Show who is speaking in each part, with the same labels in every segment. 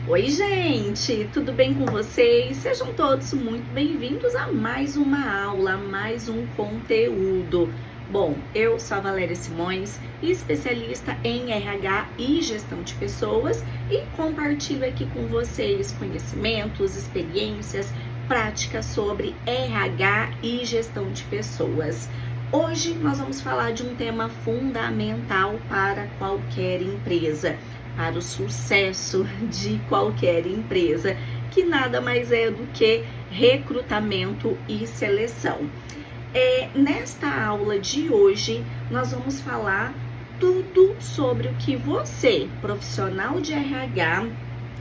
Speaker 1: Oi, gente, tudo bem com vocês? Sejam todos muito bem-vindos a mais uma aula, a mais um conteúdo. Bom, eu sou a Valéria Simões, especialista em RH e gestão de pessoas, e compartilho aqui com vocês conhecimentos, experiências, práticas sobre RH e gestão de pessoas. Hoje nós vamos falar de um tema fundamental para qualquer empresa, para o sucesso de qualquer empresa, que nada mais é do que recrutamento e seleção. Nesta aula de hoje, nós vamos falar tudo sobre o que você, profissional de RH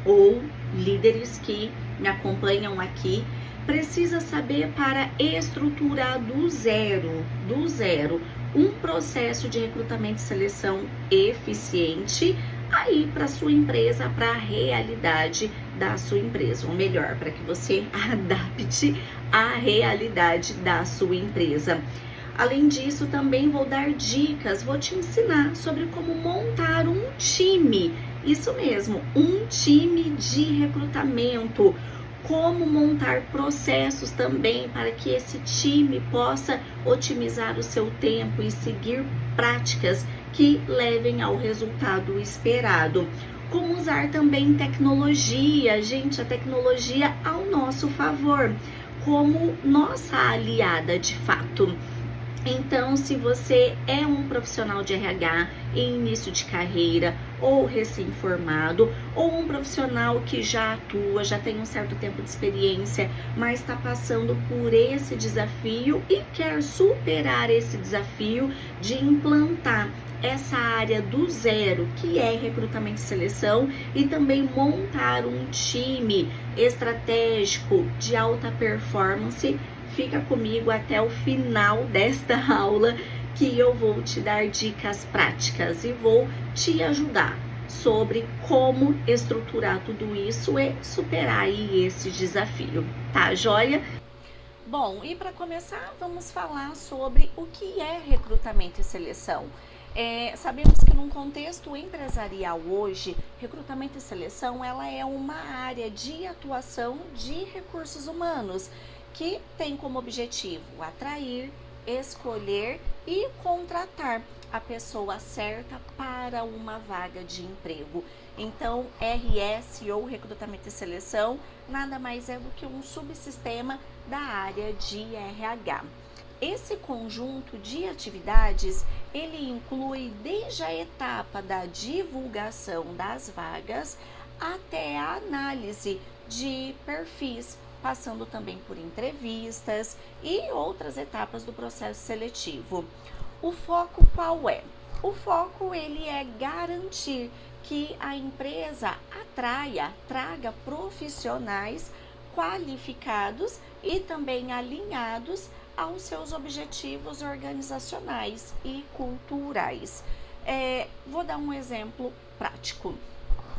Speaker 1: ou líderes que me acompanham aqui, precisa saber para estruturar do zero, um processo de recrutamento e seleção eficiente aí para sua empresa, para a realidade da sua empresa, ou melhor, para que você adapte a realidade da sua empresa. Além disso, também vou dar dicas, vou te ensinar sobre como montar um time, isso mesmo, um time de recrutamento, como montar processos também para que esse time possa otimizar o seu tempo e seguir práticas que levem ao resultado esperado. Como usar também tecnologia, gente, a tecnologia ao nosso favor, como nossa aliada de fato. Então, se você é um profissional de RH em início de carreira ou recém-formado, ou um profissional que já atua, já tem um certo tempo de experiência, mas está passando por esse desafio e quer superar esse desafio de implantar essa área do zero, que é recrutamento e seleção, e também montar um time estratégico de alta performance, fica comigo até o final desta aula, que eu vou te dar dicas práticas e vou te ajudar sobre como estruturar tudo isso e superar aí esse desafio, tá joia? Bom, e para começar, vamos falar sobre o que é recrutamento e seleção. Sabemos que num contexto empresarial hoje, recrutamento e seleção ela é uma área de atuação de recursos humanos que tem como objetivo atrair, escolher e contratar a pessoa certa para uma vaga de emprego. Então, RS ou recrutamento e seleção nada mais é do que um subsistema da área de RH. Esse conjunto de atividades, ele inclui desde a etapa da divulgação das vagas até a análise de perfis, passando também por entrevistas e outras etapas do processo seletivo. O foco qual é? O foco ele é garantir que a empresa traga profissionais qualificados e também alinhados aos seus objetivos organizacionais e culturais. Vou dar um exemplo prático.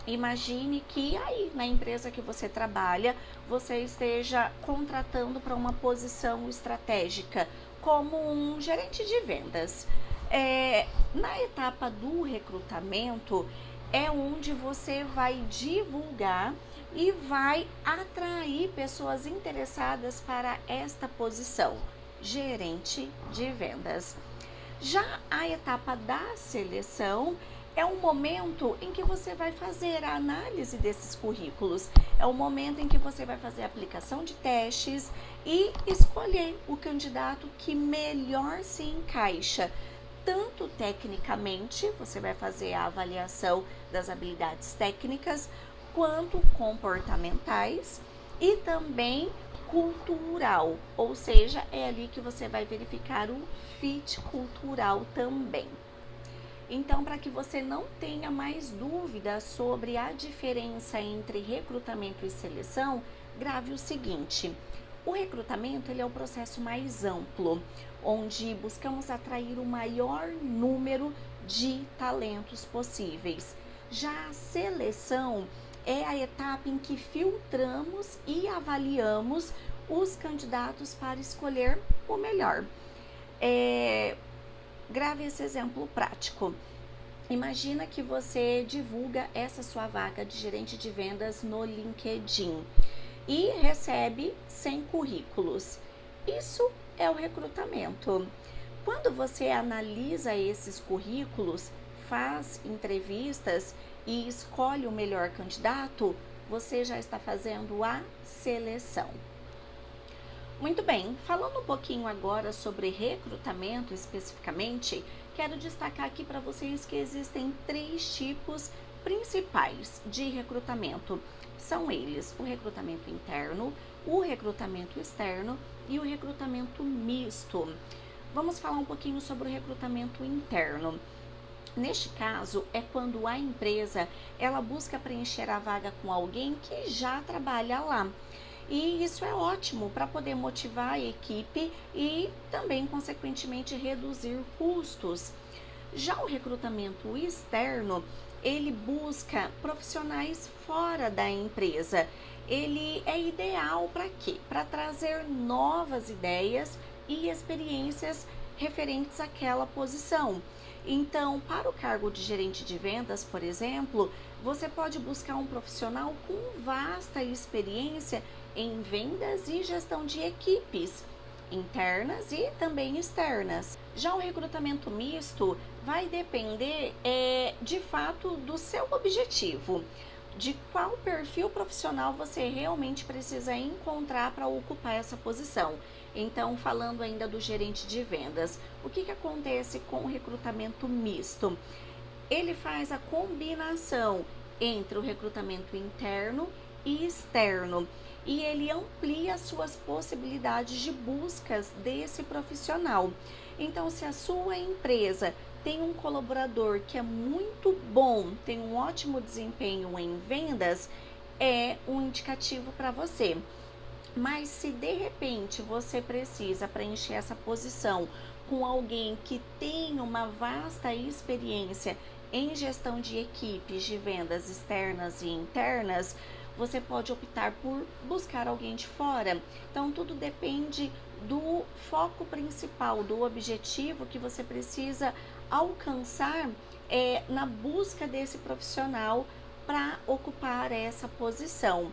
Speaker 1: Imagine que aí na empresa que você trabalha, você esteja contratando para uma posição estratégica, como um gerente de vendas. Na etapa do recrutamento, é onde você vai divulgar e vai atrair pessoas interessadas para esta posição, gerente de vendas. Já a etapa da seleção é um momento em que você vai fazer a análise desses currículos, é o momento em que você vai fazer a aplicação de testes e escolher o candidato que melhor se encaixa, tanto tecnicamente, você vai fazer a avaliação das habilidades técnicas, quanto comportamentais e também cultural, ou seja, é ali que você vai verificar o fit cultural também. Então, para que você não tenha mais dúvidas sobre a diferença entre recrutamento e seleção, grave o seguinte: o recrutamento ele é o processo mais amplo, onde buscamos atrair o maior número de talentos possíveis. Já a seleção é a etapa em que filtramos e avaliamos os candidatos para escolher o melhor. Grave esse exemplo prático. Imagina que você divulga essa sua vaga de gerente de vendas no LinkedIn e recebe 100 currículos. Isso é o recrutamento. Quando você analisa esses currículos, faz entrevistas e escolhe o melhor candidato, você já está fazendo a seleção. Muito bem, falando um pouquinho agora sobre recrutamento especificamente, quero destacar aqui para vocês que existem 3 tipos principais de recrutamento. São eles o recrutamento interno, o recrutamento externo e o recrutamento misto. Vamos falar um pouquinho sobre o recrutamento interno. Neste caso, é quando a empresa ela busca preencher a vaga com alguém que já trabalha lá. E isso é ótimo para poder motivar a equipe e também, consequentemente, reduzir custos. Já o recrutamento externo, ele busca profissionais fora da empresa. Ele é ideal para quê? Para trazer novas ideias e experiências referentes àquela posição. Então, para o cargo de gerente de vendas, por exemplo, você pode buscar um profissional com vasta experiência em vendas e gestão de equipes internas e também externas. Já o recrutamento misto vai depender de fato do seu objetivo, de qual perfil profissional você realmente precisa encontrar para ocupar essa posição. Então, falando ainda do gerente de vendas, o que acontece com o recrutamento misto? Ele faz a combinação entre o recrutamento interno e externo e ele amplia suas possibilidades de buscas desse profissional. Então, se a sua empresa tem um colaborador que é muito bom, tem um ótimo desempenho em vendas, é um indicativo para você. Mas se de repente você precisa preencher essa posição com alguém que tem uma vasta experiência em gestão de equipes de vendas externas e internas, você pode optar por buscar alguém de fora. Então, tudo depende do foco principal, do objetivo que você precisa alcançar na busca desse profissional para ocupar essa posição.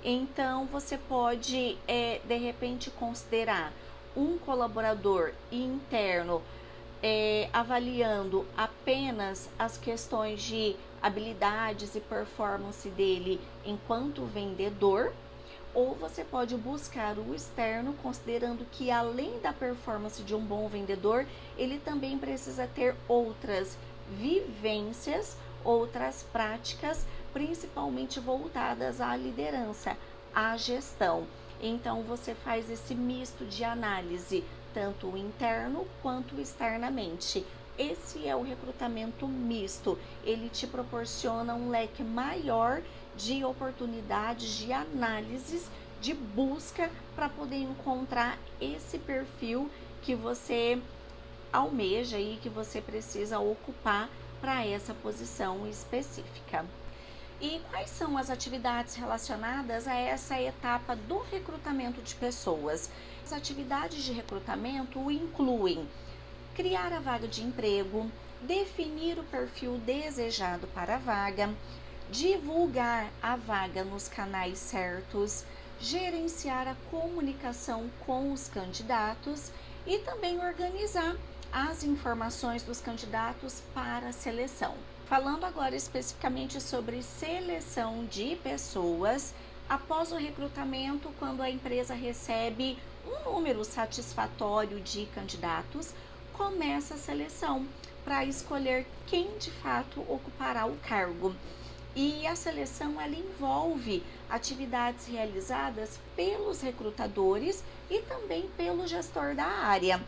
Speaker 1: Então, você pode, de repente, considerar um colaborador interno avaliando apenas as questões de habilidades e performance dele enquanto vendedor, ou você pode buscar o externo, considerando que além da performance de um bom vendedor, ele também precisa ter outras vivências, outras práticas, principalmente voltadas à liderança, à gestão. Então, você faz esse misto de análise, tanto interno quanto externamente. Esse é o recrutamento misto. Ele te proporciona um leque maior de oportunidades, de análises, de busca para poder encontrar esse perfil que você almeja e que você precisa ocupar para essa posição específica. E quais são as atividades relacionadas a essa etapa do recrutamento de pessoas? As atividades de recrutamento incluem criar a vaga de emprego, definir o perfil desejado para a vaga, divulgar a vaga nos canais certos, gerenciar a comunicação com os candidatos e também organizar as informações dos candidatos para a seleção. Falando agora especificamente sobre seleção de pessoas, após o recrutamento, quando a empresa recebe um número satisfatório de candidatos, começa a seleção para escolher quem de fato ocupará o cargo. E a seleção ela envolve atividades realizadas pelos recrutadores e também pelo gestor da área.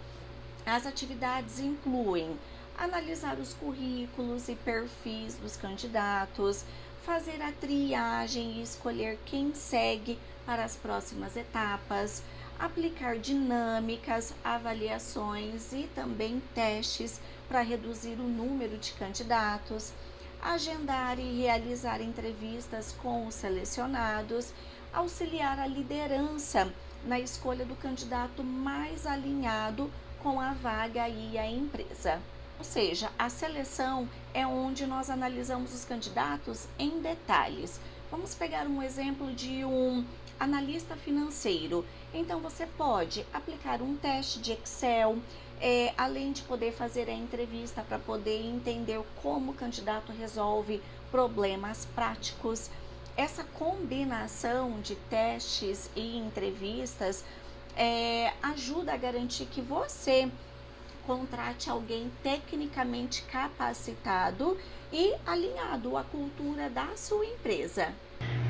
Speaker 1: As atividades incluem analisar os currículos e perfis dos candidatos, fazer a triagem e escolher quem segue para as próximas etapas, aplicar dinâmicas, avaliações e também testes para reduzir o número de candidatos, agendar e realizar entrevistas com os selecionados, auxiliar a liderança na escolha do candidato mais alinhado com a vaga e a empresa. Ou seja, a seleção é onde nós analisamos os candidatos em detalhes. Vamos pegar um exemplo de um analista financeiro. Então, você pode aplicar um teste de Excel, além de poder fazer a entrevista para poder entender como o candidato resolve problemas práticos. Essa combinação de testes e entrevistas ajuda a garantir que você contrate alguém tecnicamente capacitado e alinhado à cultura da sua empresa.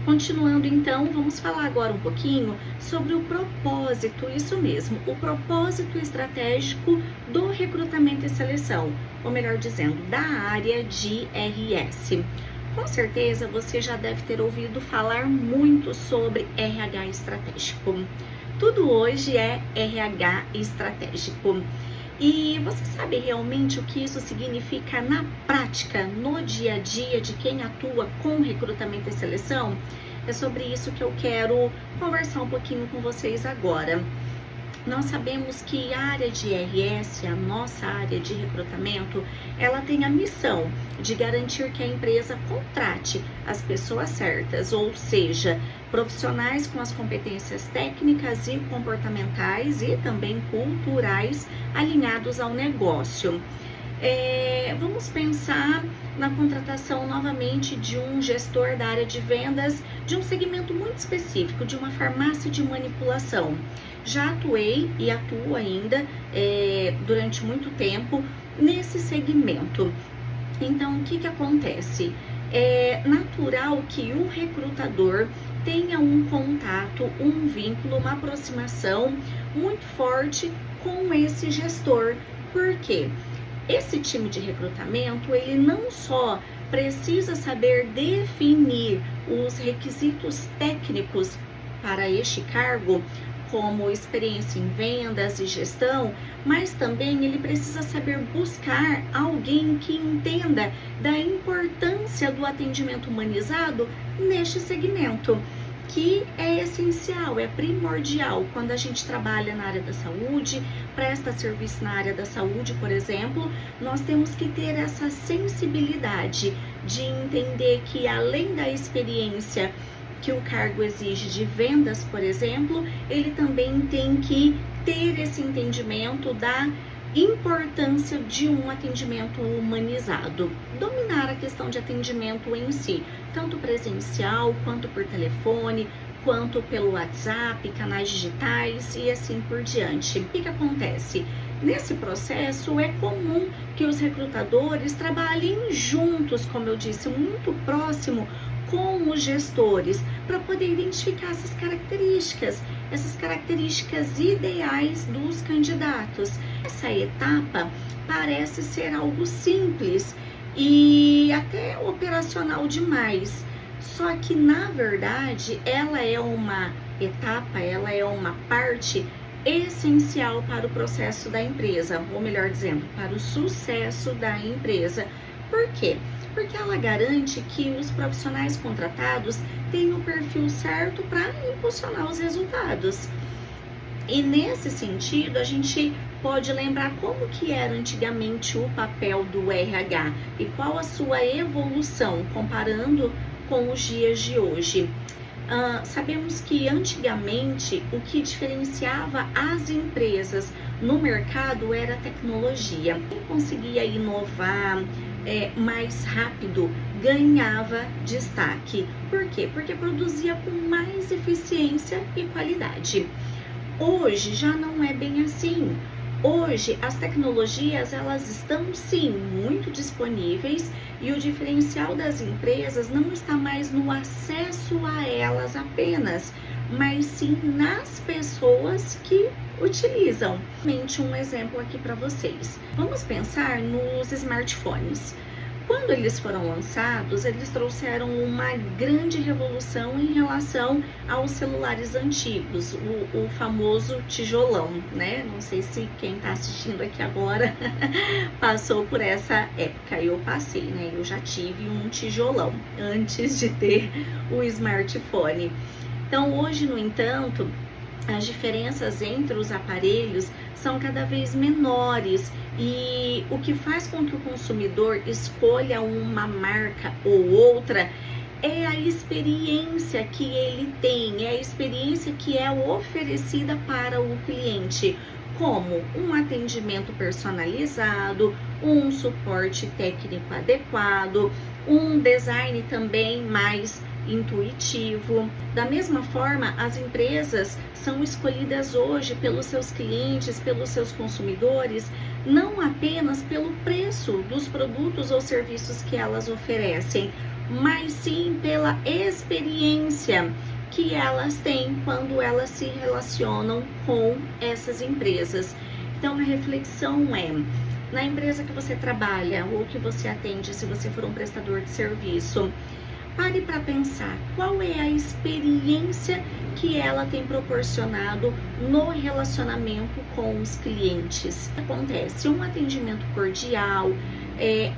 Speaker 1: Continuando então, vamos falar agora um pouquinho sobre o propósito, isso mesmo, o propósito estratégico do recrutamento e seleção, ou melhor dizendo, da área de RS. Com certeza você já deve ter ouvido falar muito sobre RH estratégico. Tudo hoje é RH estratégico. E você sabe realmente o que isso significa na prática, no dia a dia de quem atua com recrutamento e seleção? É sobre isso que eu quero conversar um pouquinho com vocês agora. Nós sabemos que a área de RS, a nossa área de recrutamento, ela tem a missão de garantir que a empresa contrate as pessoas certas, ou seja, profissionais com as competências técnicas e comportamentais e também culturais alinhados ao negócio. Vamos pensar na contratação novamente de um gestor da área de vendas de um segmento muito específico, de uma farmácia de manipulação. Já atuei e atuo ainda durante muito tempo nesse segmento. Então, o que acontece? É natural que o recrutador tenha um contato, um vínculo, uma aproximação muito forte com esse gestor. Por quê? Esse time de recrutamento, ele não só precisa saber definir os requisitos técnicos para este cargo, como experiência em vendas e gestão, mas também ele precisa saber buscar alguém que entenda da importância do atendimento humanizado neste segmento, que é essencial, é primordial quando a gente trabalha na área da saúde, presta serviço na área da saúde, por exemplo, nós temos que ter essa sensibilidade de entender que além da experiência que o cargo exige de vendas, por exemplo, ele também tem que ter esse entendimento da importância de um atendimento humanizado, dominar a questão de atendimento em si, tanto presencial, quanto por telefone, quanto pelo WhatsApp, canais digitais e assim por diante. O que acontece? Nesse processo é comum que os recrutadores trabalhem juntos, como eu disse, muito próximo com os gestores, para poder identificar essas características ideais dos candidatos. Essa etapa parece ser algo simples e até operacional demais, só que na verdade ela é uma etapa, ela é uma parte essencial para o processo da empresa, ou melhor dizendo, para o sucesso da empresa. Por quê? Porque ela garante que os profissionais contratados tenham o perfil certo para impulsionar os resultados. E nesse sentido, a gente pode lembrar como que era antigamente o papel do RH e qual a sua evolução comparando com os dias de hoje. Sabemos que antigamente o que diferenciava as empresas no mercado era a tecnologia. Quem conseguia inovar mais rápido ganhava destaque. Por quê? Porque produzia com mais eficiência e qualidade. Hoje já não é bem assim. Hoje as tecnologias elas estão sim muito disponíveis e o diferencial das empresas não está mais no acesso a elas apenas, mas sim nas pessoas que utilizam. Um exemplo aqui para vocês. Vamos pensar nos smartphones. Quando eles foram lançados, eles trouxeram uma grande revolução em relação aos celulares antigos, o famoso tijolão, né? Não sei se quem está assistindo aqui agora passou por essa época. Eu passei, né? Eu já tive um tijolão antes de ter o smartphone. Então, hoje, no entanto, as diferenças entre os aparelhos são cada vez menores e o que faz com que o consumidor escolha uma marca ou outra é a experiência que ele tem, é a experiência que é oferecida para o cliente, como um atendimento personalizado, um suporte técnico adequado, um design também mais intuitivo. Da mesma forma, as empresas são escolhidas hoje pelos seus clientes, pelos seus consumidores, não apenas pelo preço dos produtos ou serviços que elas oferecem, mas sim pela experiência que elas têm quando elas se relacionam com essas empresas. Então, a reflexão é: na empresa que você trabalha ou que você atende, se você for um prestador de serviço, pare para pensar qual é a experiência que ela tem proporcionado no relacionamento com os clientes. Acontece um atendimento cordial,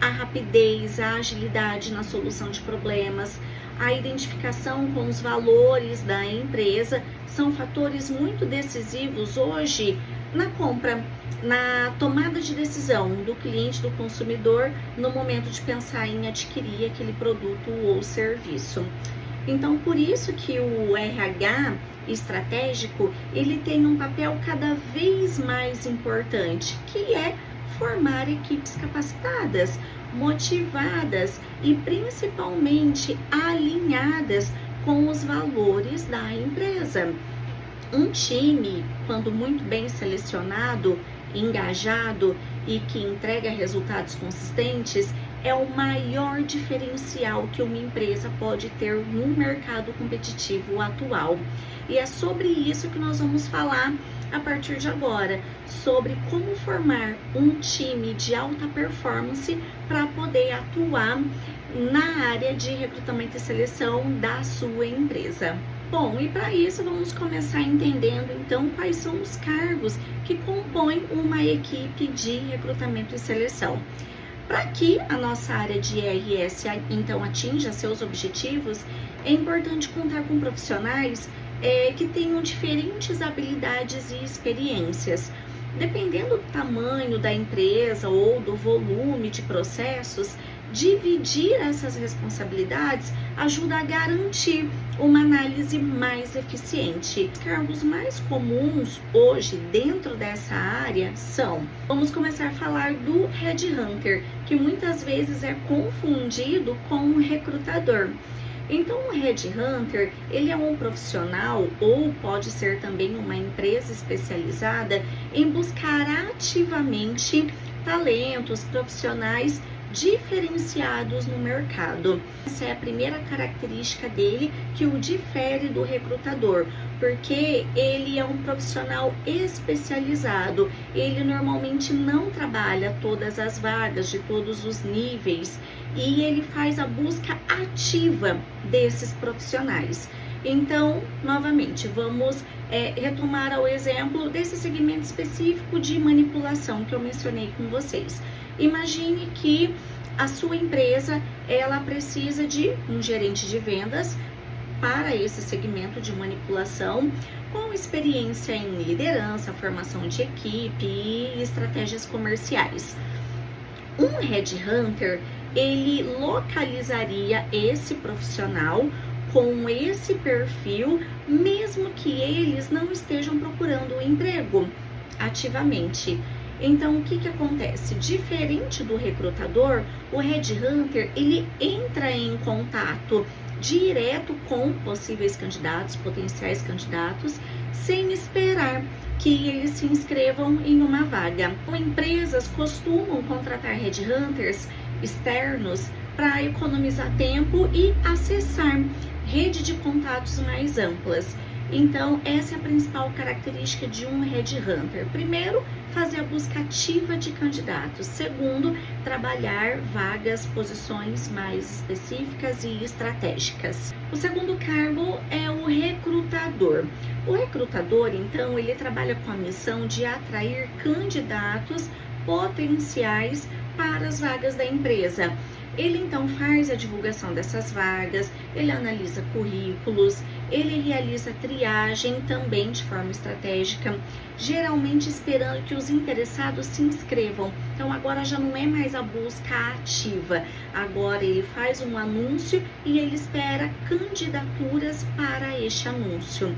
Speaker 1: a rapidez, a agilidade na solução de problemas, a identificação com os valores da empresa são fatores muito decisivos hoje na compra, na tomada de decisão do cliente, do consumidor, no momento de pensar em adquirir aquele produto ou serviço. Então, por isso que o RH estratégico, ele tem um papel cada vez mais importante, que é formar equipes capacitadas, motivadas e principalmente alinhadas com os valores da empresa. Um time, quando muito bem selecionado, engajado e que entrega resultados consistentes, é o maior diferencial que uma empresa pode ter no mercado competitivo atual. E é sobre isso que nós vamos falar a partir de agora, sobre como formar um time de alta performance para poder atuar na área de recrutamento e seleção da sua empresa. Bom, e para isso vamos começar entendendo então quais são os cargos que compõem uma equipe de recrutamento e seleção. Para que a nossa área de RS então atinja seus objetivos, é importante contar com profissionais que tenham diferentes habilidades e experiências. Dependendo do tamanho da empresa ou do volume de processos, dividir essas responsabilidades ajuda a garantir uma análise mais eficiente. Os cargos mais comuns hoje dentro dessa área são: vamos começar a falar do headhunter, que muitas vezes é confundido com um recrutador. Então, o headhunter, ele é um profissional ou pode ser também uma empresa especializada em buscar ativamente talentos profissionais diferenciados no mercado. Essa é a primeira característica dele que o difere do recrutador, porque ele é um profissional especializado. Ele normalmente não trabalha todas as vagas de todos os níveis e ele faz a busca ativa desses profissionais. Então, novamente, vamos retomar ao exemplo desse segmento específico de manipulação que eu mencionei com vocês. Imagine que a sua empresa, ela precisa de um gerente de vendas para esse segmento de manipulação, com experiência em liderança, formação de equipe e estratégias comerciais. Um headhunter, ele localizaria esse profissional com esse perfil, mesmo que eles não estejam procurando um emprego ativamente. Então, o que acontece? Diferente do recrutador, o headhunter, ele entra em contato direto com possíveis candidatos, potenciais candidatos, sem esperar que eles se inscrevam em uma vaga. Empresas costumam contratar headhunters externos para economizar tempo e acessar rede de contatos mais amplas. Então, essa é a principal característica de um headhunter. Primeiro, fazer a busca ativa de candidatos. Segundo, trabalhar vagas, posições mais específicas e estratégicas. O segundo cargo é o recrutador. O recrutador, então, ele trabalha com a missão de atrair candidatos potenciais para as vagas da empresa. Ele então faz a divulgação dessas vagas, ele analisa currículos, ele realiza triagem também de forma estratégica, geralmente esperando que os interessados se inscrevam. Então agora já não é mais a busca ativa, agora ele faz um anúncio e ele espera candidaturas para este anúncio.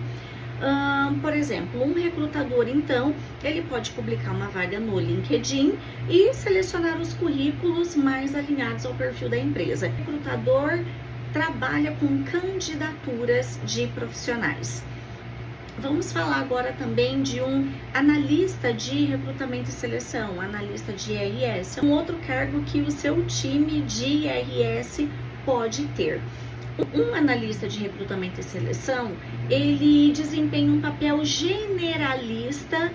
Speaker 1: Por exemplo, um recrutador, então, ele pode publicar uma vaga no LinkedIn e selecionar os currículos mais alinhados ao perfil da empresa. O recrutador trabalha com candidaturas de profissionais. Vamos falar agora também de um analista de recrutamento e seleção, analista de IRS, um outro cargo que o seu time de IRS pode ter. Um analista de recrutamento e seleção, ele desempenha um papel generalista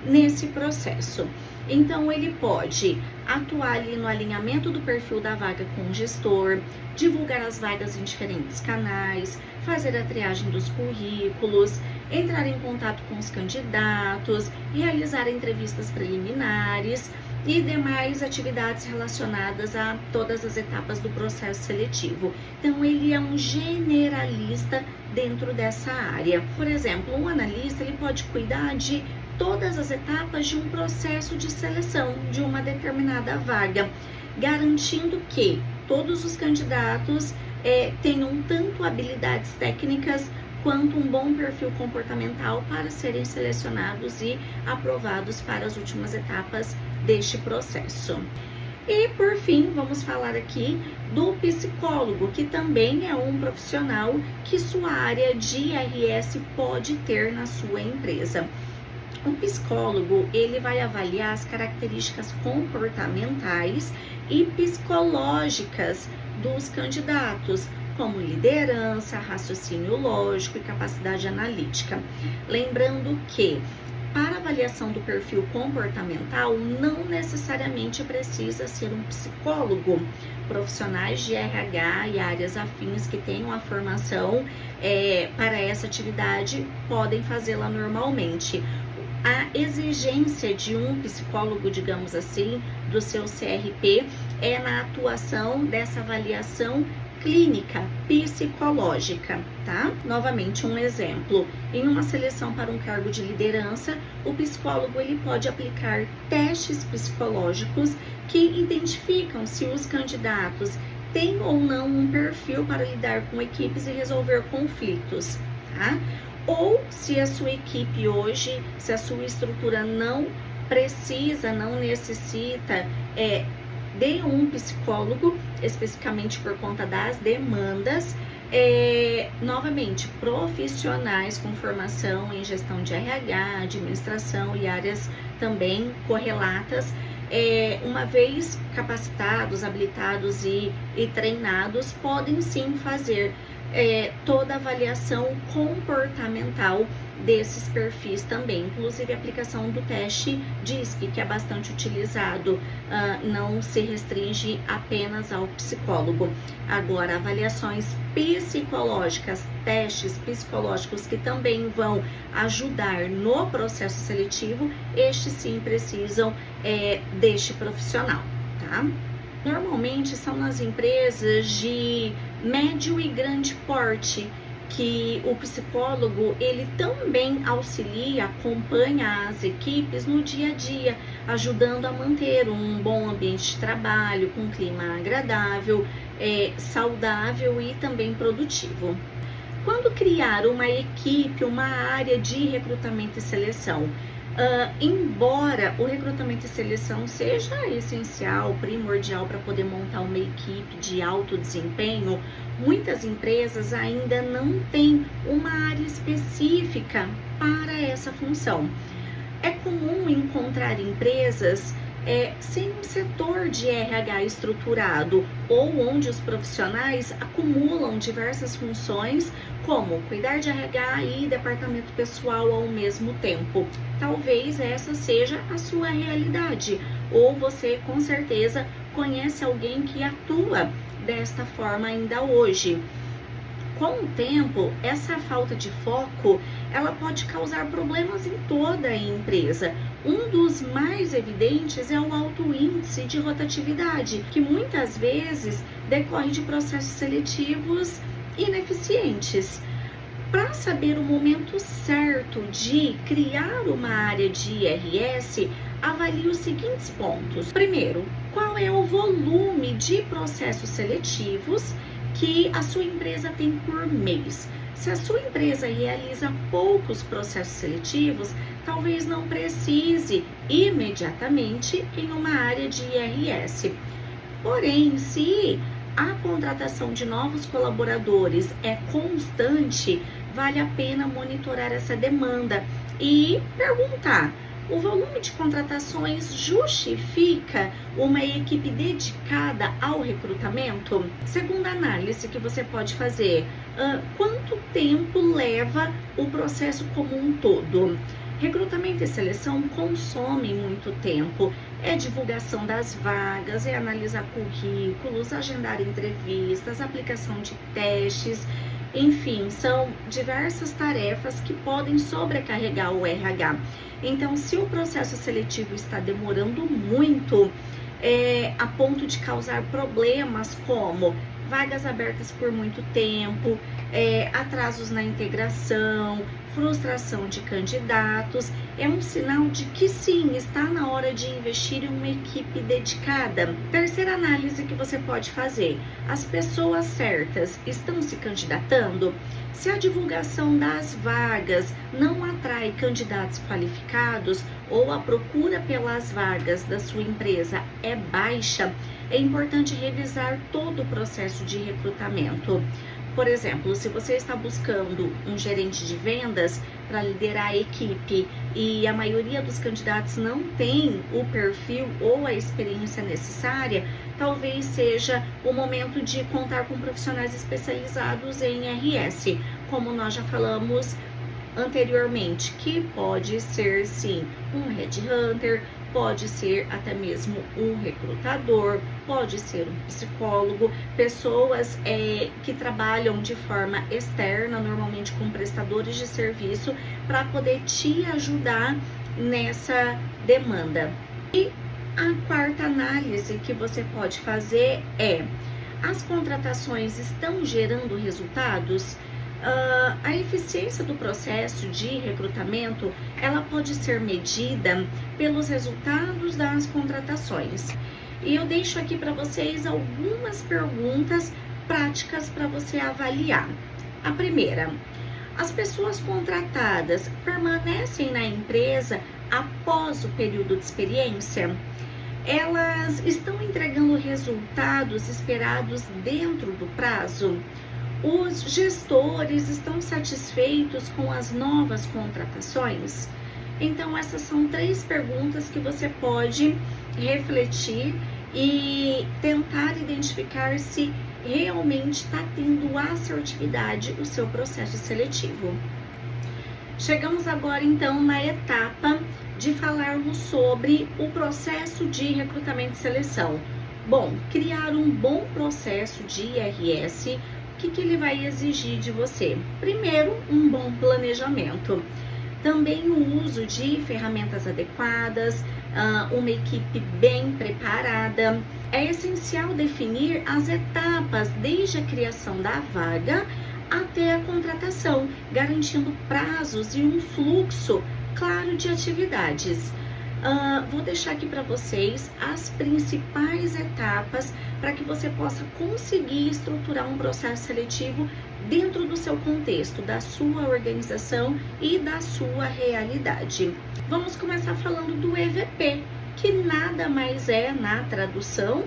Speaker 1: nesse processo. Então, ele pode atuar ali no alinhamento do perfil da vaga com o gestor, divulgar as vagas em diferentes canais, fazer a triagem dos currículos, entrar em contato com os candidatos, realizar entrevistas preliminares e demais atividades relacionadas a todas as etapas do processo seletivo. Então, ele é um generalista dentro dessa área. Por exemplo, um analista, ele pode cuidar de todas as etapas de um processo de seleção de uma determinada vaga, garantindo que todos os candidatos tenham tanto habilidades técnicas quanto um bom perfil comportamental para serem selecionados e aprovados para as últimas etapas deste processo. E por fim, vamos falar aqui do psicólogo, que também é um profissional que sua área de IRS pode ter na sua empresa. O psicólogo, ele vai avaliar as características comportamentais e psicológicas dos candidatos, como liderança, raciocínio lógico e capacidade analítica. Lembrando que para avaliação do perfil comportamental, não necessariamente precisa ser um psicólogo. Profissionais de RH e áreas afins que tenham a formação para essa atividade podem fazê-la normalmente. A exigência de um psicólogo, digamos assim, do seu CRP é na atuação dessa avaliação clínica psicológica, tá? Novamente um exemplo, em uma seleção para um cargo de liderança, o psicólogo ele pode aplicar testes psicológicos que identificam se os candidatos têm ou não um perfil para lidar com equipes e resolver conflitos, tá? Ou se a sua equipe hoje, se a sua estrutura não precisa, não necessita de um psicólogo, especificamente por conta das demandas, novamente, profissionais com formação em gestão de RH, administração e áreas também correlatas, uma vez capacitados, habilitados e treinados, podem sim fazer toda a avaliação comportamental desses perfis também, inclusive a aplicação do teste DISC, que é bastante utilizado, não se restringe apenas ao psicólogo. Agora, avaliações psicológicas, testes psicológicos que também vão ajudar no processo seletivo, estes sim precisam deste profissional, tá? Normalmente são nas empresas de médio e grande porte que o psicólogo ele também auxilia, acompanha as equipes no dia a dia, ajudando a manter um bom ambiente de trabalho, com um clima agradável, saudável e também produtivo. Quando criar uma equipe, uma área de recrutamento e seleção, embora o recrutamento e seleção seja essencial, primordial para poder montar uma equipe de alto desempenho, muitas empresas ainda não têm uma área específica para essa função. É comum encontrar empresas sem um setor de RH estruturado ou onde os profissionais acumulam diversas funções, como cuidar de RH e departamento pessoal ao mesmo tempo. Talvez essa seja a sua realidade, ou você com certeza conhece alguém que atua desta forma ainda hoje. Com o tempo, essa falta de foco, ela pode causar problemas em toda a empresa. Um dos mais evidentes é o alto índice de rotatividade, que muitas vezes decorre de processos seletivos ineficientes. Para saber o momento certo de criar uma área de IRS, avalie os seguintes pontos. Primeiro, qual é o volume de processos seletivos que a sua empresa tem por mês? Se a sua empresa realiza poucos processos seletivos, talvez não precise imediatamente em uma área de IRS. Porém, se a contratação de novos colaboradores é constante, vale a pena monitorar essa demanda e perguntar: o volume de contratações justifica uma equipe dedicada ao recrutamento? Segunda análise que você pode fazer: quanto tempo leva o processo como um todo? Recrutamento e seleção consomem muito tempo. É divulgação das vagas, é analisar currículos, agendar entrevistas, aplicação de testes, enfim, são diversas tarefas que podem sobrecarregar o RH. Então, se o processo seletivo está demorando muito, a ponto de causar problemas como vagas abertas por muito tempo, atrasos na integração, frustração de candidatos, é um sinal de que sim, está na hora de investir em uma equipe dedicada. Terceira análise que você pode fazer: as pessoas certas estão se candidatando? Se a divulgação das vagas não atrai candidatos qualificados ou a procura pelas vagas da sua empresa é baixa, é importante revisar todo o processo de recrutamento. Por exemplo, se você está buscando um gerente de vendas para liderar a equipe e a maioria dos candidatos não tem o perfil ou a experiência necessária, talvez seja o momento de contar com profissionais especializados em RS, como nós já falamos anteriormente, que pode ser sim um headhunter, pode ser até mesmo um recrutador, pode ser um psicólogo, pessoas que trabalham de forma externa, normalmente com prestadores de serviço, para poder te ajudar nessa demanda. E a quarta análise que você pode fazer é: as contratações estão gerando resultados? A eficiência do processo de recrutamento, ela pode ser medida pelos resultados das contratações. E eu deixo aqui para vocês algumas perguntas práticas para você avaliar. A primeira: as pessoas contratadas permanecem na empresa após o período de experiência? Elas estão entregando resultados esperados dentro do prazo? Os gestores estão satisfeitos com as novas contratações? Então, essas são 3 perguntas que você pode refletir e tentar identificar se realmente está tendo assertividade o seu processo seletivo. Chegamos agora, então, na etapa de falarmos sobre o processo de recrutamento e seleção. Bom, criar um bom processo de IRS, o que ele vai exigir de você? Primeiro, um bom planejamento. Também o uso de ferramentas adequadas, uma equipe bem preparada. É essencial definir as etapas desde a criação da vaga até a contratação, garantindo prazos e um fluxo claro de atividades. Vou deixar aqui para vocês as principais etapas para que você possa conseguir estruturar um processo seletivo dentro do seu contexto, da sua organização e da sua realidade. Vamos começar falando do EVP, que nada mais é, na tradução,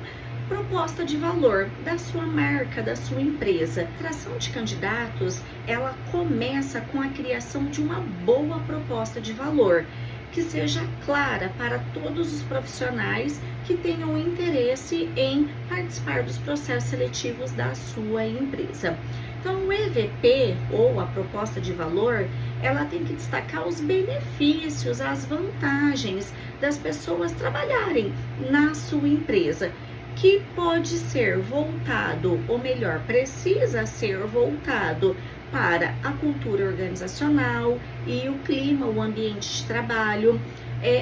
Speaker 1: proposta de valor da sua marca, da sua empresa. A atração de candidatos, ela começa com a criação de uma boa proposta de valor, que seja clara para todos os profissionais que tenham interesse em participar dos processos seletivos da sua empresa. Então, o EVP, ou a proposta de valor, ela tem que destacar os benefícios, as vantagens das pessoas trabalharem na sua empresa, que pode ser voltado, ou melhor, precisa ser voltado para a cultura organizacional e o clima, o ambiente de trabalho,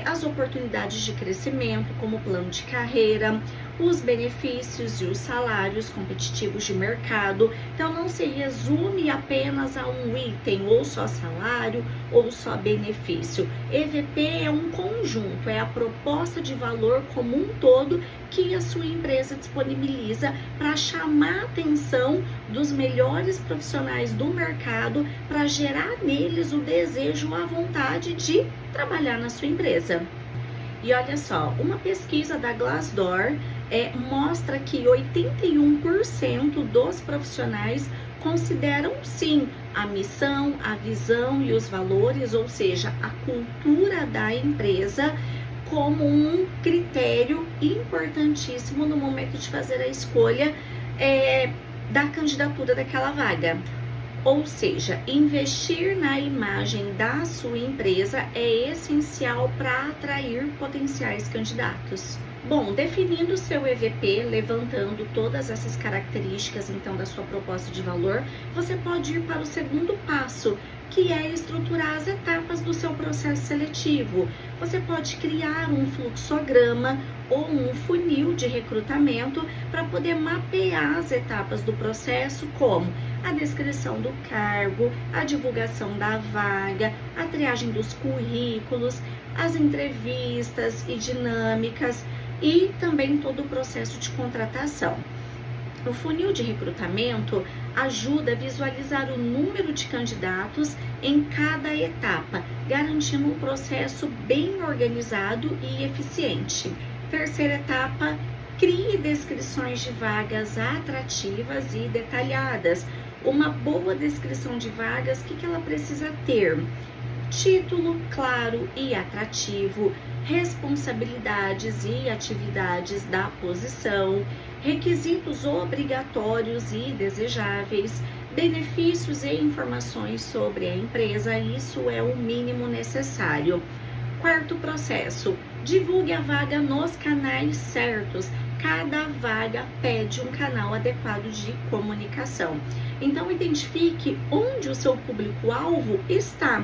Speaker 1: as oportunidades de crescimento como plano de carreira, os benefícios e os salários competitivos de mercado. Então não se resume apenas a um item, ou só salário ou só benefício. EVP é um conjunto, é a proposta de valor como um todo que a sua empresa disponibiliza para chamar a atenção dos melhores profissionais do mercado, para gerar neles o desejo, a vontade de trabalhar na sua empresa. E olha só, uma pesquisa da Glassdoor mostra que 81% dos profissionais consideram sim a missão, a visão e os valores, ou seja, a cultura da empresa, como um critério importantíssimo no momento de fazer a escolha da candidatura daquela vaga. Ou seja, investir na imagem da sua empresa é essencial para atrair potenciais candidatos. Bom, definindo o seu EVP, levantando todas essas características então da sua proposta de valor, você pode ir para o segundo passo, que é estruturar as etapas do seu processo seletivo. Você pode criar um fluxograma ou um funil de recrutamento para poder mapear as etapas do processo, como a descrição do cargo, a divulgação da vaga, a triagem dos currículos, as entrevistas e dinâmicas e também todo o processo de contratação. O funil de recrutamento ajuda a visualizar o número de candidatos em cada etapa, garantindo um processo bem organizado e eficiente. Terceira etapa, crie descrições de vagas atrativas e detalhadas. Uma boa descrição de vagas, o que ela precisa ter? Título claro e atrativo, responsabilidades e atividades da posição, requisitos obrigatórios e desejáveis, benefícios e informações sobre a empresa, isso é o mínimo necessário. Quarto processo, divulgue a vaga nos canais certos. Cada vaga pede um canal adequado de comunicação. Então, identifique onde o seu público-alvo está.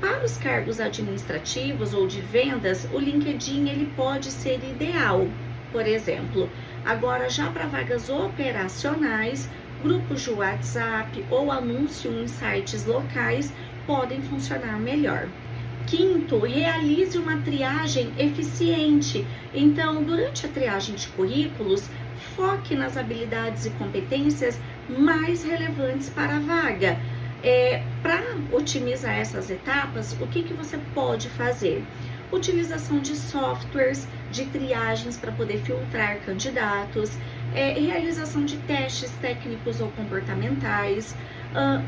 Speaker 1: Para os cargos administrativos ou de vendas, o LinkedIn ele pode ser ideal, por exemplo. Agora, já para vagas operacionais, grupos de WhatsApp ou anúncio em sites locais podem funcionar melhor. Quinto, realize uma triagem eficiente. Então, durante a triagem de currículos, foque nas habilidades e competências mais relevantes para a vaga. Para otimizar essas etapas, o que você pode fazer? Utilização de softwares de triagens para poder filtrar candidatos, realização de testes técnicos ou comportamentais,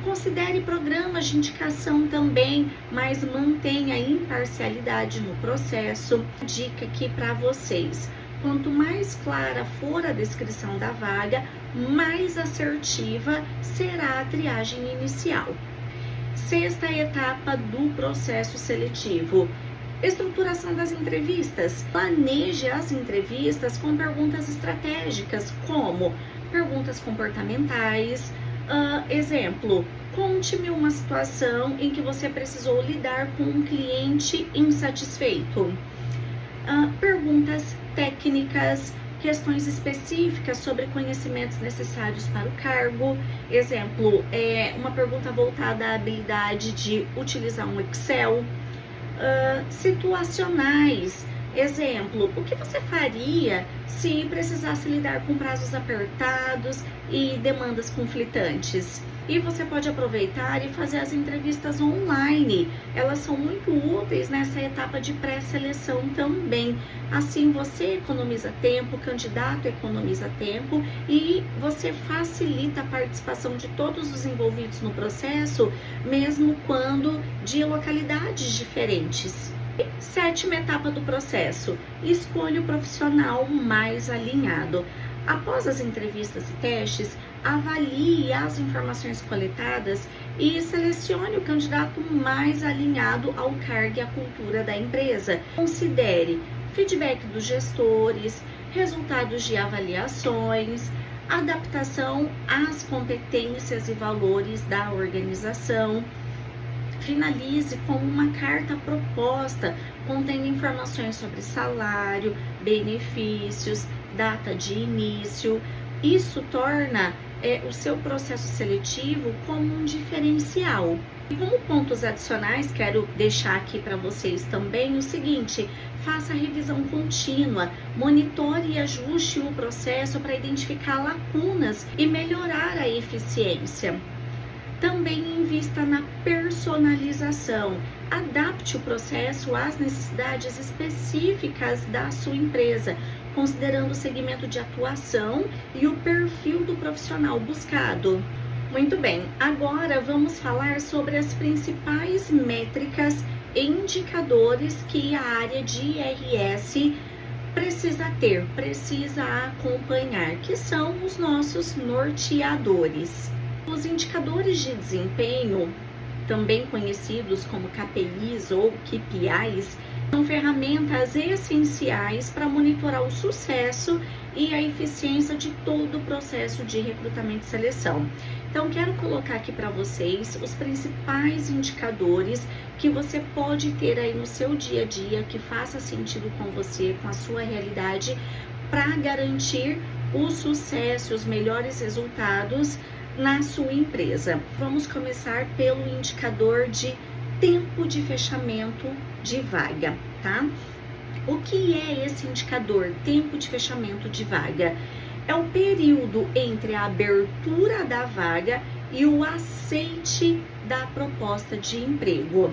Speaker 1: considere programas de indicação também, mas mantenha imparcialidade no processo. Dica aqui para vocês: quanto mais clara for a descrição da vaga, mais assertiva será a triagem inicial. Sexta etapa do processo seletivo: estruturação das entrevistas. Planeje as entrevistas com perguntas estratégicas, como perguntas comportamentais. Exemplo, conte-me uma situação em que você precisou lidar com um cliente insatisfeito. Perguntas técnicas, questões específicas sobre conhecimentos necessários para o cargo. Exemplo, uma pergunta voltada à habilidade de utilizar um Excel. Situacionais. Exemplo, o que você faria se precisasse lidar com prazos apertados e demandas conflitantes? E você pode aproveitar e fazer as entrevistas online. Elas são muito úteis nessa etapa de pré-seleção também. Assim você economiza tempo, o candidato economiza tempo e você facilita a participação de todos os envolvidos no processo, mesmo quando de localidades diferentes. Sétima etapa do processo: escolha o profissional mais alinhado. Após as entrevistas e testes, avalie as informações coletadas e selecione o candidato mais alinhado ao cargo e à cultura da empresa. Considere feedback dos gestores, resultados de avaliações, adaptação às competências e valores da organização. Finalize com uma carta proposta contendo informações sobre salário, benefícios, data de início. Isso torna o seu processo seletivo como um diferencial. E como pontos adicionais, quero deixar aqui para vocês também o seguinte: faça a revisão contínua, monitore e ajuste o processo para identificar lacunas e melhorar a eficiência. Também invista na personalização. Adapte o processo às necessidades específicas da sua empresa, considerando o segmento de atuação e o perfil do profissional buscado. Muito bem, agora vamos falar sobre as principais métricas e indicadores que a área de IRS precisa acompanhar, que são os nossos norteadores. Os indicadores de desempenho, também conhecidos como KPIs ou KPIs, são ferramentas essenciais para monitorar o sucesso e a eficiência de todo o processo de recrutamento e seleção. Então, quero colocar aqui para vocês os principais indicadores que você pode ter aí no seu dia a dia, que faça sentido com você, com a sua realidade, para garantir o sucesso, os melhores resultados na sua empresa. Vamos começar pelo indicador de tempo de fechamento de vaga, tá? O que é esse indicador, tempo de fechamento de vaga? É o período entre a abertura da vaga e o aceite da proposta de emprego.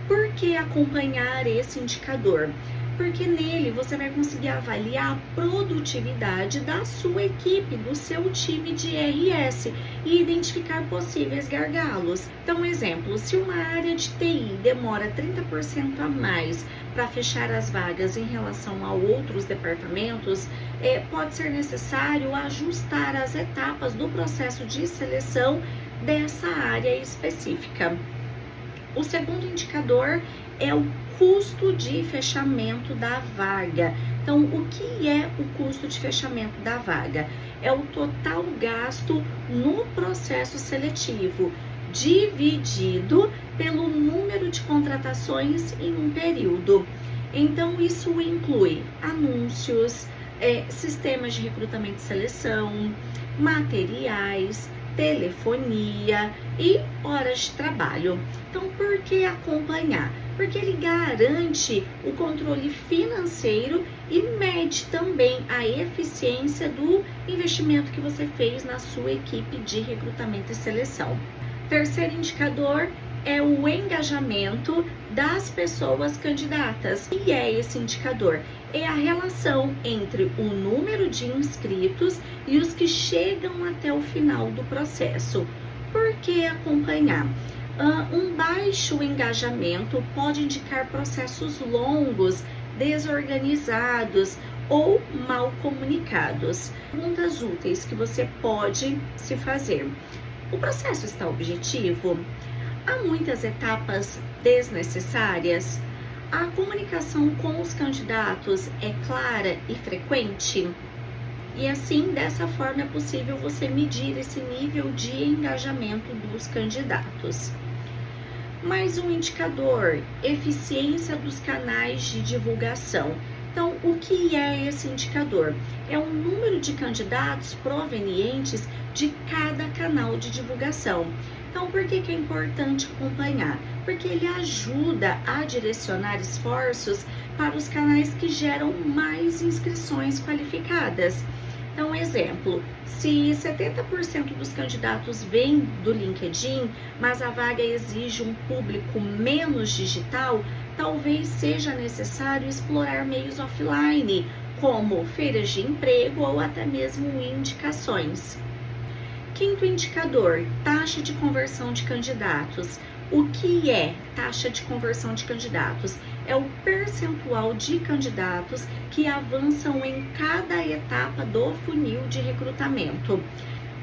Speaker 1: Por que acompanhar esse indicador? Porque nele você vai conseguir avaliar a produtividade da sua equipe, do seu time de RS e identificar possíveis gargalos. Então, exemplo, se uma área de TI demora 30% a mais para fechar as vagas em relação a outros departamentos, pode ser necessário ajustar as etapas do processo de seleção dessa área específica. O segundo indicador é o custo de fechamento da vaga. Então, o que é o custo de fechamento da vaga? É o total gasto no processo seletivo, dividido pelo número de contratações em um período. Então, isso inclui anúncios, sistemas de recrutamento e seleção, materiais, telefonia e horas de trabalho. Então, por que acompanhar? Porque ele garante o controle financeiro e mede também a eficiência do investimento que você fez na sua equipe de recrutamento e seleção. Terceiro indicador é o engajamento das pessoas candidatas. E é esse indicador? É a relação entre o número de inscritos e os que chegam até o final do processo. Por que acompanhar? Um baixo engajamento pode indicar processos longos, desorganizados ou mal comunicados. Perguntas úteis que você pode se fazer: o processo está objetivo? Há muitas etapas desnecessárias? A comunicação com os candidatos é clara e frequente? E assim, dessa forma, é possível você medir esse nível de engajamento dos candidatos. Mais um indicador: eficiência dos canais de divulgação. Então, o que é esse indicador? É o número de candidatos provenientes de cada canal de divulgação. Então, por que é importante acompanhar? Porque ele ajuda a direcionar esforços para os canais que geram mais inscrições qualificadas. Então, exemplo, se 70% dos candidatos vêm do LinkedIn, mas a vaga exige um público menos digital, talvez seja necessário explorar meios offline, como feiras de emprego ou até mesmo indicações. Quinto indicador: taxa de conversão de candidatos. O que é taxa de conversão de candidatos? É o percentual de candidatos que avançam em cada etapa do funil de recrutamento.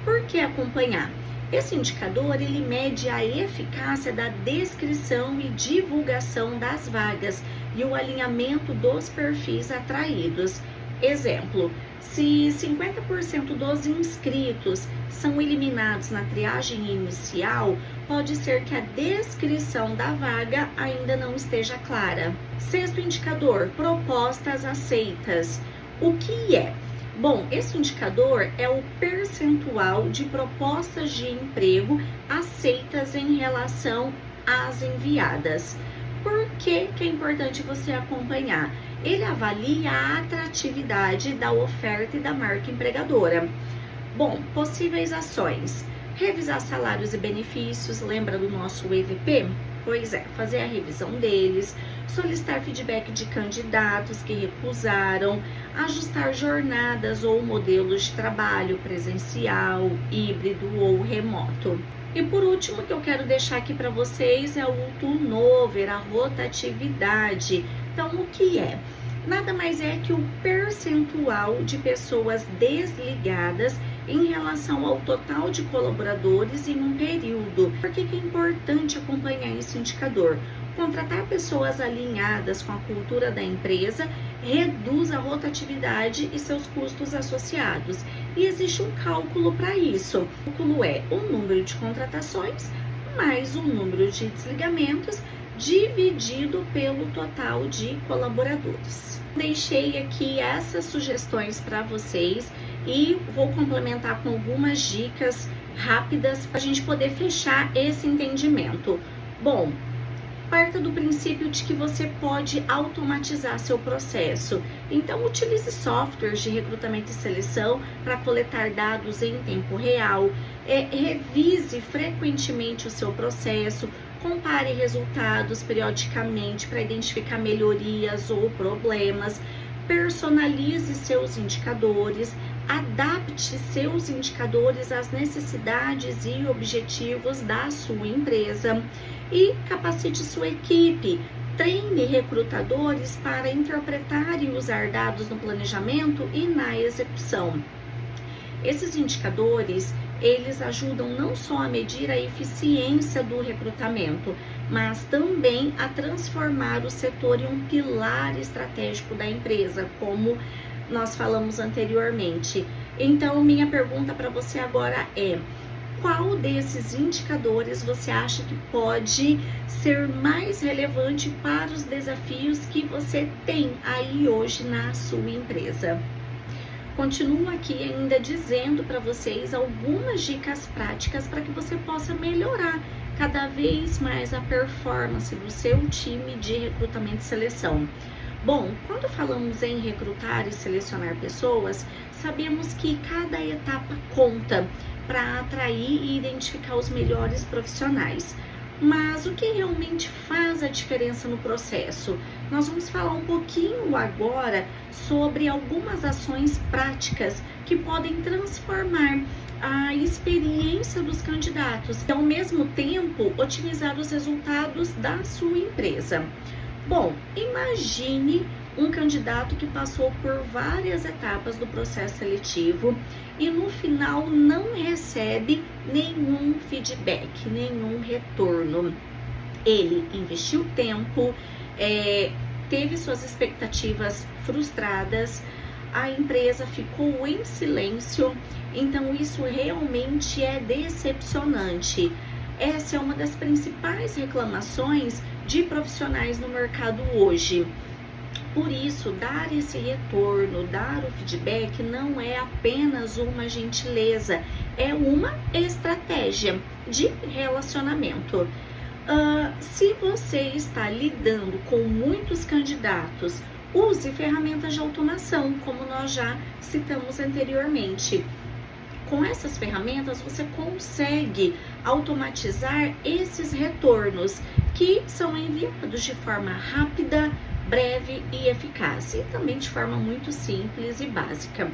Speaker 1: Por que acompanhar? Esse indicador, ele mede a eficácia da descrição e divulgação das vagas e o alinhamento dos perfis atraídos. Exemplo, se 50% dos inscritos são eliminados na triagem inicial, pode ser que a descrição da vaga ainda não esteja clara. Sexto indicador: propostas aceitas. O que é? Bom, esse indicador é o percentual de propostas de emprego aceitas em relação às enviadas. Por que que é importante você acompanhar? Ele avalia a atratividade da oferta e da marca empregadora. Bom, possíveis ações: revisar salários e benefícios, lembra do nosso EVP? Pois é, fazer a revisão deles, solicitar feedback de candidatos que recusaram, ajustar jornadas ou modelos de trabalho presencial, híbrido ou remoto. E por último, que eu quero deixar aqui para vocês é o turnover, a rotatividade. Então, o que é? Nada mais é que o percentual de pessoas desligadas em relação ao total de colaboradores em um período. Por que que é importante acompanhar esse indicador? Contratar pessoas alinhadas com a cultura da empresa reduz a rotatividade e seus custos associados. E existe um cálculo para isso. O cálculo é o número de contratações mais o número de desligamentos dividido pelo total de colaboradores. Deixei aqui essas sugestões para vocês e vou complementar com algumas dicas rápidas para a gente poder fechar esse entendimento. Bom, parta do princípio de que você pode automatizar seu processo. Então, utilize softwares de recrutamento e seleção para coletar dados em tempo real. Revise frequentemente o seu processo. Compare resultados periodicamente para identificar melhorias ou problemas. Personalize seus indicadores. Adapte seus indicadores às necessidades e objetivos da sua empresa e capacite sua equipe. Treine recrutadores para interpretar e usar dados no planejamento e na execução. Esses indicadores, eles ajudam não só a medir a eficiência do recrutamento, mas também a transformar o setor em um pilar estratégico da empresa, como nós falamos anteriormente. Então, minha pergunta para você agora é: qual desses indicadores você acha que pode ser mais relevante para os desafios que você tem aí hoje na sua empresa? Continuo aqui ainda dizendo para vocês algumas dicas práticas para que você possa melhorar cada vez mais a performance do seu time de recrutamento e seleção. Bom, quando falamos em recrutar e selecionar pessoas, sabemos que cada etapa conta para atrair e identificar os melhores profissionais. Mas o que realmente faz a diferença no processo? Nós vamos falar um pouquinho agora sobre algumas ações práticas que podem transformar a experiência dos candidatos e, ao mesmo tempo, otimizar os resultados da sua empresa. Bom, imagine um candidato que passou por várias etapas do processo seletivo e no final não recebe nenhum feedback, nenhum retorno. Ele investiu tempo, teve suas expectativas frustradas, a empresa ficou em silêncio, então isso realmente é decepcionante. Essa é uma das principais reclamações de profissionais no mercado hoje. Por isso, dar esse retorno, dar o feedback não é apenas uma gentileza, é uma estratégia de relacionamento. Se você está lidando com muitos candidatos, use ferramentas de automação, como nós já citamos anteriormente. Com essas ferramentas, você consegue automatizar esses retornos que são enviados de forma rápida, breve e eficaz, e também de forma muito simples e básica.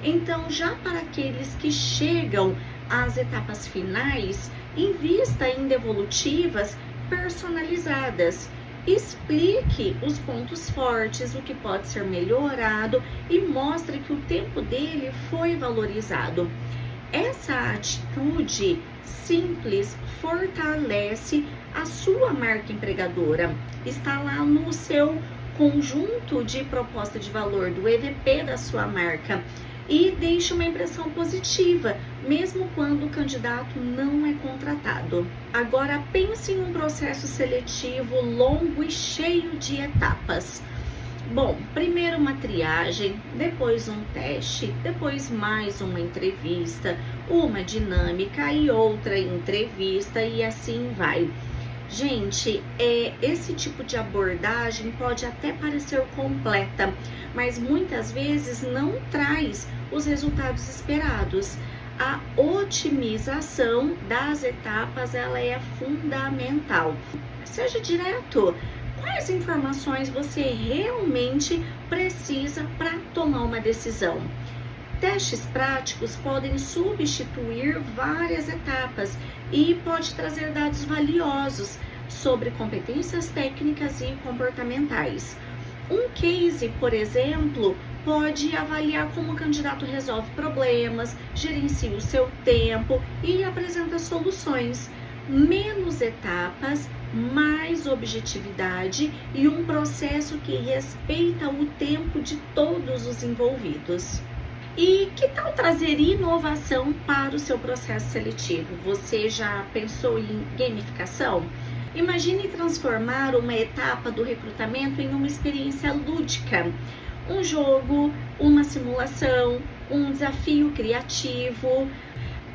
Speaker 1: Então, já para aqueles que chegam às etapas finais, invista em devolutivas personalizadas. Explique os pontos fortes, o que pode ser melhorado e mostre que o tempo dele foi valorizado. Essa atitude simples fortalece a sua marca empregadora. Está lá no seu conjunto de proposta de valor do EVP da sua marca e deixa uma impressão positiva, mesmo quando o candidato não é contratado. Agora pense em um processo seletivo longo e cheio de etapas. Bom, primeiro uma triagem, depois um teste, depois mais uma entrevista, uma dinâmica e outra entrevista e assim vai. Gente, esse tipo de abordagem pode até parecer completa, mas muitas vezes não traz os resultados esperados. A otimização das etapas, ela é fundamental. Seja direto. Quais informações você realmente precisa para tomar uma decisão? Testes práticos podem substituir várias etapas e pode trazer dados valiosos sobre competências técnicas e comportamentais. Um case, por exemplo, pode avaliar como o candidato resolve problemas, gerencia o seu tempo e apresenta soluções. Menos etapas, mais objetividade e um processo que respeita o tempo de todos os envolvidos. E que tal trazer inovação para o seu processo seletivo? Você já pensou em gamificação? Imagine transformar uma etapa do recrutamento em uma experiência lúdica. Um jogo, uma simulação, um desafio criativo.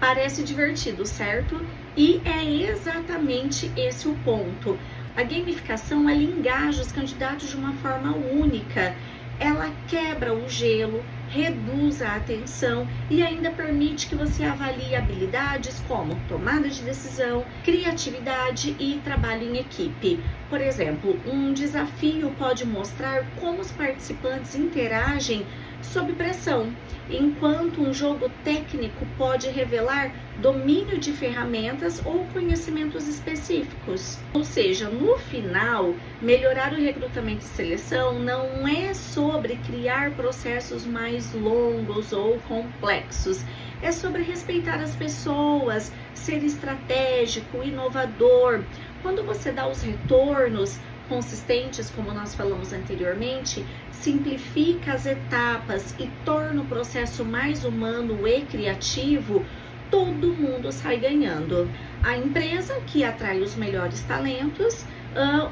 Speaker 1: Parece divertido, certo? E é exatamente esse o ponto. A gamificação, ela engaja os candidatos de uma forma única. Ela quebra o gelo, reduz a atenção e ainda permite que você avalie habilidades como tomada de decisão, criatividade e trabalho em equipe. Por exemplo, um desafio pode mostrar como os participantes interagem sob pressão, enquanto um jogo técnico pode revelar domínio de ferramentas ou conhecimentos específicos. Ou seja, no final, melhorar o recrutamento e seleção não é sobre criar processos mais longos ou complexos, é sobre respeitar as pessoas, ser estratégico, inovador. Quando você dá os retornos consistentes, como nós falamos anteriormente, simplifica as etapas e torna o processo mais humano e criativo, todo mundo sai ganhando. A empresa que atrai os melhores talentos,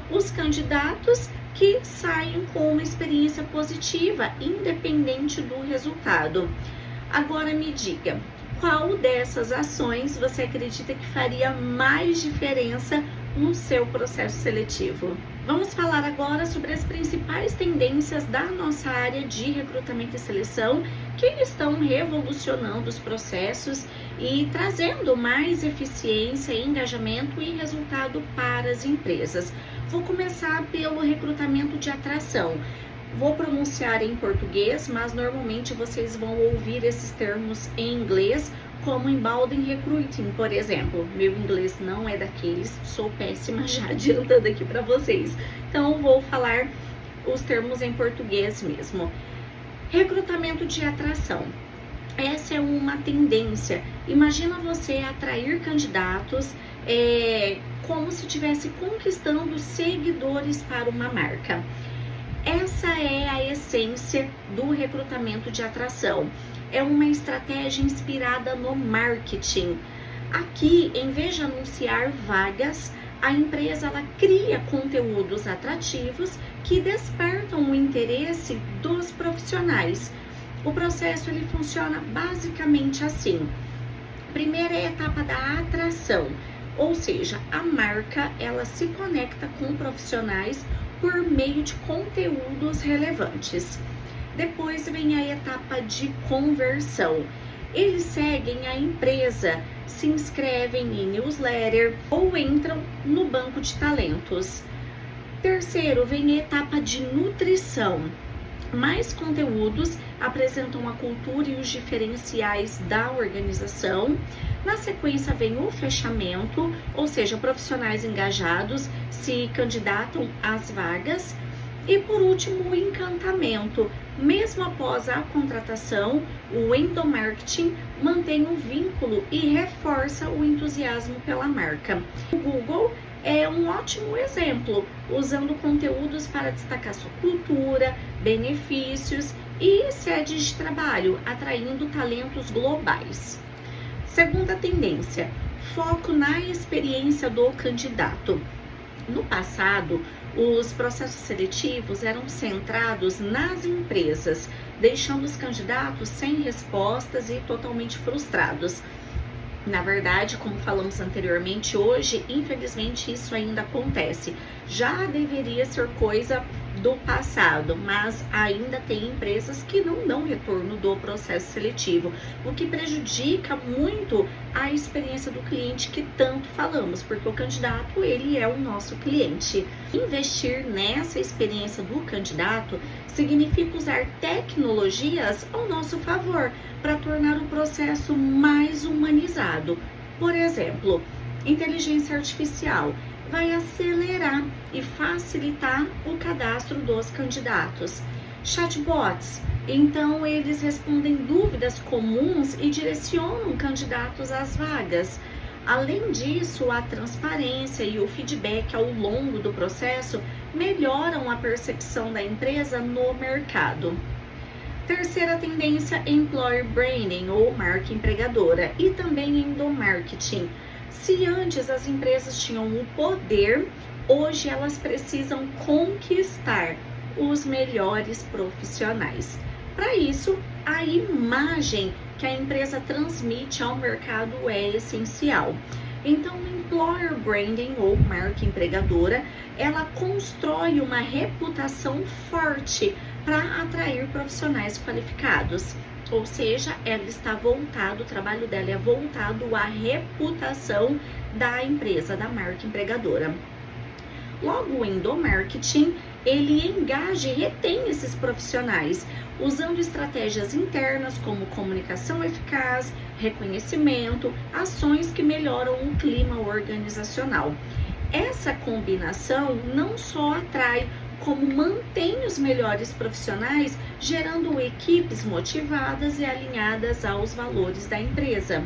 Speaker 1: os candidatos que saem com uma experiência positiva, independente do resultado. Agora me diga, qual dessas ações você acredita que faria mais diferença no seu processo seletivo? Vamos falar agora sobre as principais tendências da nossa área de recrutamento e seleção que estão revolucionando os processos e trazendo mais eficiência, engajamento e resultado para as empresas. Vou começar pelo recrutamento de atração. Vou pronunciar em português, mas normalmente vocês vão ouvir esses termos em inglês, como inbound recruiting, por exemplo. Meu inglês não é daqueles, sou péssima, já adiantando aqui para vocês. Então, vou falar os termos em português mesmo. Recrutamento de atração. Essa é uma tendência. Imagina você atrair candidatos como se estivesse conquistando seguidores para uma marca. Essa é a essência do recrutamento de atração. É uma estratégia inspirada no marketing. Aqui, em vez de anunciar vagas, a empresa ela cria conteúdos atrativos que despertam o interesse dos profissionais. O processo ele funciona basicamente assim. Primeira é a etapa da atração, ou seja, a marca ela se conecta com profissionais por meio de conteúdos relevantes. Depois vem a etapa de conversão. Eles seguem a empresa, se inscrevem em newsletter ou entram no banco de talentos. Terceiro, vem a etapa de nutrição. Mais conteúdos apresentam a cultura e os diferenciais da organização. Na sequência vem o fechamento, ou seja, profissionais engajados se candidatam às vagas. E por último, o encantamento. Mesmo após a contratação, o endomarketing mantém o vínculo e reforça o entusiasmo pela marca. O Google é um ótimo exemplo, usando conteúdos para destacar sua cultura, benefícios e sedes de trabalho, atraindo talentos globais. Segunda tendência, foco na experiência do candidato. No passado, os processos seletivos eram centrados nas empresas, deixando os candidatos sem respostas e totalmente frustrados. Na verdade, como falamos anteriormente, hoje, infelizmente, isso ainda acontece. Já deveria ser coisa do passado, mas ainda tem empresas que não dão retorno do processo seletivo, o que prejudica muito a experiência do cliente que tanto falamos, porque o candidato, ele é o nosso cliente. Investir nessa experiência do candidato significa usar tecnologias ao nosso favor para tornar o processo mais humanizado. Por exemplo, inteligência artificial vai acelerar e facilitar o cadastro dos candidatos. Chatbots, então eles respondem dúvidas comuns e direcionam candidatos às vagas. Além disso, a transparência e o feedback ao longo do processo melhoram a percepção da empresa no mercado. Terceira tendência, employer branding ou marca empregadora e também endomarketing. Se antes as empresas tinham o poder, hoje elas precisam conquistar os melhores profissionais. Para isso, a imagem que a empresa transmite ao mercado é essencial. Então, o employer branding ou marca empregadora, ela constrói uma reputação forte para atrair profissionais qualificados. Ou seja, ela está voltado, o trabalho dela é voltado à reputação da empresa, da marca empregadora. Logo, o endomarketing, ele engaja e retém esses profissionais, usando estratégias internas como comunicação eficaz, reconhecimento, ações que melhoram o clima organizacional. Essa combinação não só atrai, como mantém os melhores profissionais, gerando equipes motivadas e alinhadas aos valores da empresa.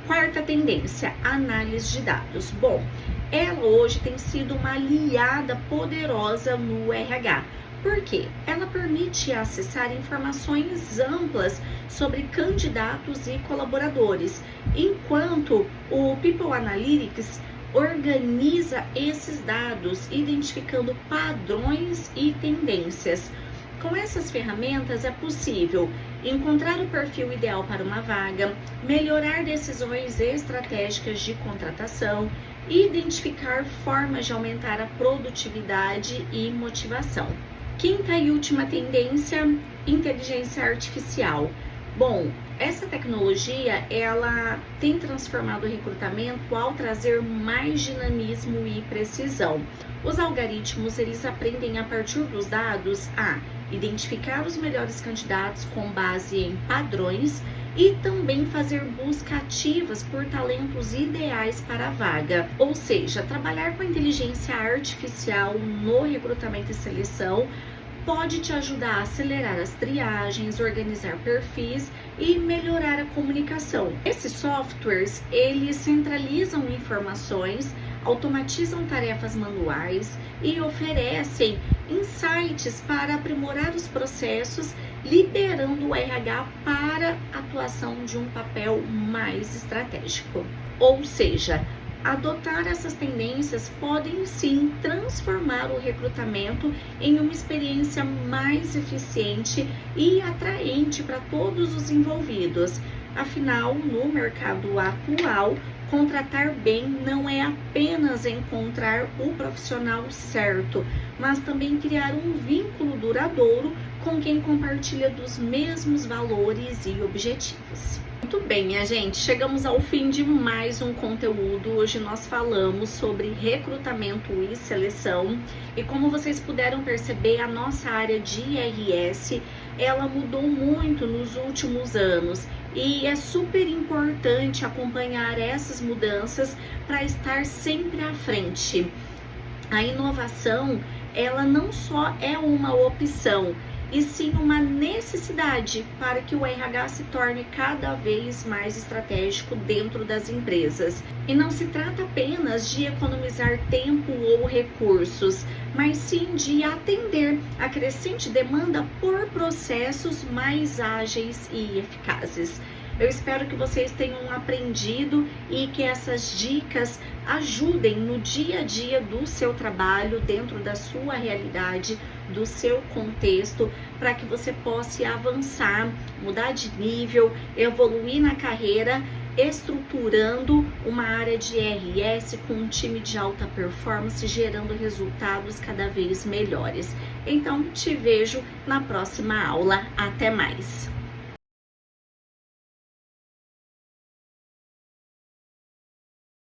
Speaker 1: Quarta tendência, análise de dados. Bom, ela hoje tem sido uma aliada poderosa no RH. Por quê? Ela permite acessar informações amplas sobre candidatos e colaboradores, enquanto o People Analytics organiza esses dados, identificando padrões e tendências. Com essas ferramentas é possível encontrar o perfil ideal para uma vaga, melhorar decisões estratégicas de contratação e identificar formas de aumentar a produtividade e motivação. Quinta e última tendência, inteligência artificial. Bom, essa tecnologia, ela tem transformado o recrutamento ao trazer mais dinamismo e precisão. Os algoritmos, eles aprendem a partir dos dados a identificar os melhores candidatos com base em padrões e também fazer busca ativas por talentos ideais para a vaga. Ou seja, trabalhar com a inteligência artificial no recrutamento e seleção pode te ajudar a acelerar as triagens, organizar perfis e melhorar a comunicação. Esses softwares, eles centralizam informações, automatizam tarefas manuais e oferecem insights para aprimorar os processos, liberando o RH para a atuação de um papel mais estratégico. Ou seja, adotar essas tendências podem sim transformar o recrutamento em uma experiência mais eficiente e atraente para todos os envolvidos. Afinal, no mercado atual, contratar bem não é apenas encontrar o profissional certo, mas também criar um vínculo duradouro com quem compartilha dos mesmos valores e objetivos. Muito bem, minha gente, chegamos ao fim de mais um conteúdo. Hoje nós falamos sobre recrutamento e seleção e como vocês puderam perceber, a nossa área de IRS, ela mudou muito nos últimos anos e é super importante acompanhar essas mudanças para estar sempre à frente. A inovação, ela não só é uma opção, e sim uma necessidade para que o RH se torne cada vez mais estratégico dentro das empresas. E não se trata apenas de economizar tempo ou recursos, mas sim de atender a crescente demanda por processos mais ágeis e eficazes. Eu espero que vocês tenham aprendido e que essas dicas ajudem no dia a dia do seu trabalho, dentro da sua realidade, do seu contexto, para que você possa avançar, mudar de nível, evoluir na carreira, estruturando uma área de RS com um time de alta performance, gerando resultados cada vez melhores. Então, te vejo na próxima aula. Até mais!